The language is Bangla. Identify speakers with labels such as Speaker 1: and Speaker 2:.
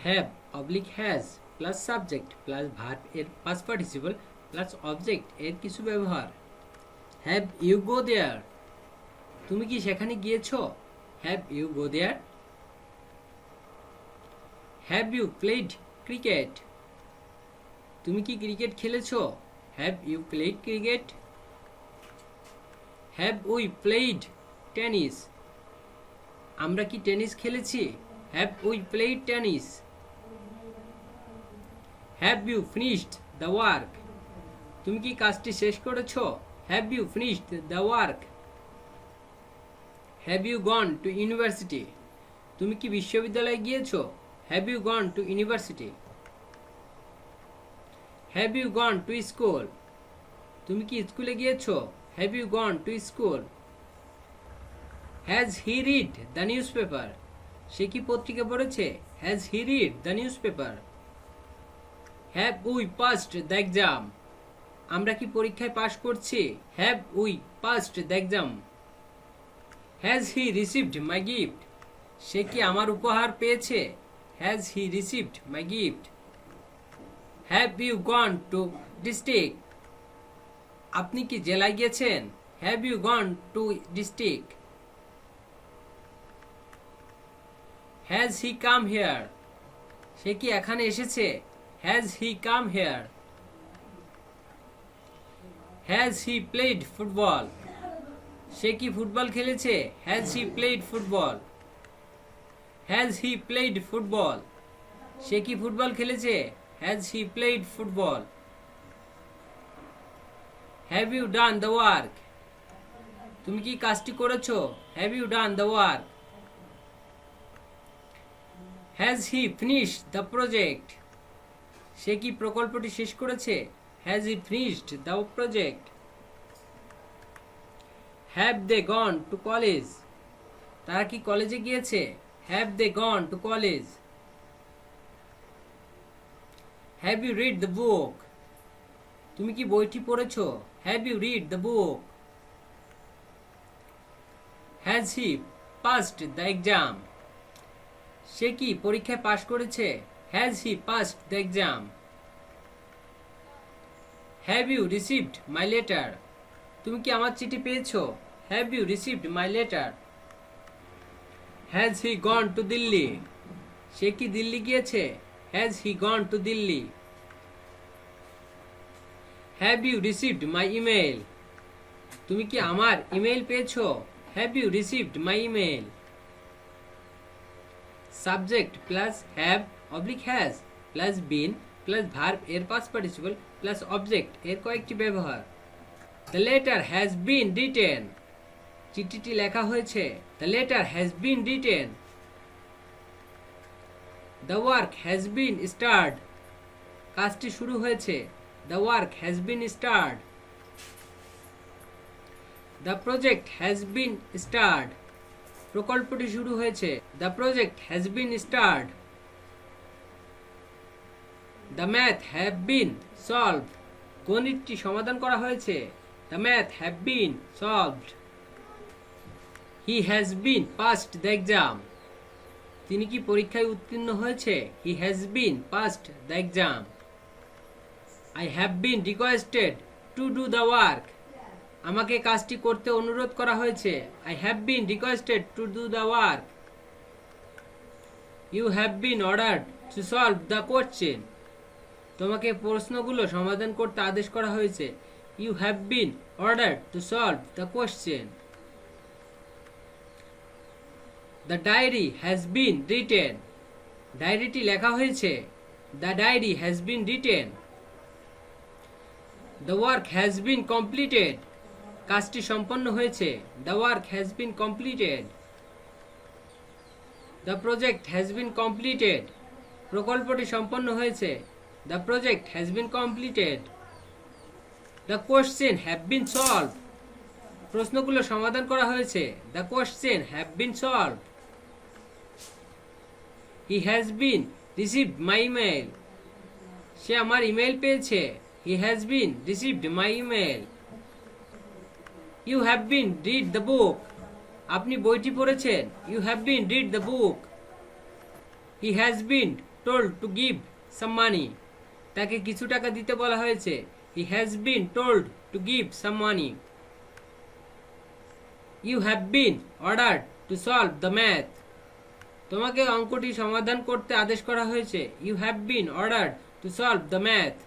Speaker 1: Have oblique has plus subject plus verb এর পাস্ট পার্টিসিপল প্লাস অবজেক্ট এর কিছু ব্যবহার। হ্যাভ ইউ গো দেয়ার, তুমি কি সেখানে গিয়েছো? Have you go there. Have you played cricket, তুমি কি ক্রিকেট খেলেছো? Have you played cricket. Have we played tennis, আমরা কি টেনিস খেলেছি? Have we played tennis. Have you finished the work, তুমি কি কাজটি শেষ করেছো? Have you finished the work. Have you gone to university, তুমি কি বিশ্ববিদ্যালয়ে গিয়েছো? Have you gone to university. Have you gone to school, তুমি কি স্কুলে গিয়েছো? Have you gone to school. Has he read the newspaper, সে কি পত্রিকা পড়েছে? Has he read the newspaper. Have we passed the exam, আমরা কি পরীক্ষায় পাশ করছি? Have we passed the exam. Has he received my gift, সে কি আমার উপহার পেয়েছে? Has he received my gift. Have you gone to district, আপনি কি জেলায় গিয়েছেন? Have you gone to district. Has he come here, সে কি এখানে এসেছে? Has he come here. Has he played football, সে কি ফুটবল খেলেছে? Has he played football. Has he played football, সে কি ফুটবল খেলেছে? Has he played football. Have you done the work, তুমি কি কাজটি করেছো? Have you done the work. Has he finished the project, সে কি প্রকল্পটি শেষ করেছে? Has he finished the project. Have they gone to college, তারা কি কলেজে গিয়েছে? Have they gone to college. Have you read the book, তুমি কি বইটি পড়েছো? Have you read the book. Has he passed the exam, সে কি পরীক্ষায় পাশ করেছে? Has he passed the exam. Have you received my letter, তুমি কি আমার চিঠি পেয়েছো? Have you received my letter. Has he gone to Delhi, সে কি দিল্লি গিয়েছে? Has he gone to Delhi. Have you received my email, তুমি কি আমার ইমেল পেয়েছো? Have you received my email. Subject plus have oblique has plus been plus verb এর পাস্ট পার্টিসিপল প্লাস অবজেক্ট এর কয়েকটি ব্যবহার। The letter has been written, চিঠিটি লেখা হয়েছে। The letter has been written. The work has been start, কাজটি শুরু হয়েছে। The work has been start. The project has been start, প্রকল্পটি শুরু হয়েছে। The project has been start. The math have been solved, গণিতটি সমাধান করা হয়েছে। The math have been solved. He has been passed the exam, তিনি কি পরীক্ষায় উত্তীর্ণ হয়েছে? He has been passed the exam. I have been requested to do the work, আমাকে কাজটি করতে অনুরোধ করা হয়েছে। I have been requested to do the work. You have been ordered to solve the question, তোমাকে প্রশ্নগুলো সমাধান করতে আদেশ করা হয়েছে। You have been ordered to solve the question. The diary has been written, ডায়েরিটি লেখা হয়েছে। The diary has been written. The work has been completed, কাজটি সম্পন্ন হয়েছে। The work has been completed. The project has been completed, প্রকল্পটি সম্পন্ন হয়েছে। The project has been completed. The question have been solved, প্রশ্নগুলো সমাধান করা হয়েছে। The question have been solved. He has been received my email, সে আমার ইমেল পেয়েছে। He has been received my email. You have been read the book, আপনি বইটি পড়েছেন। You have been read the book. He has been told to give some money. তাকে কিছু টাকা দিতে বলা হয়েছে। He has been told to give some money. You have been ordered to solve the math. তোমাকে অঙ্কটি সমাধান করতে আদেশ করা হয়েছে। You have been ordered to solve the math.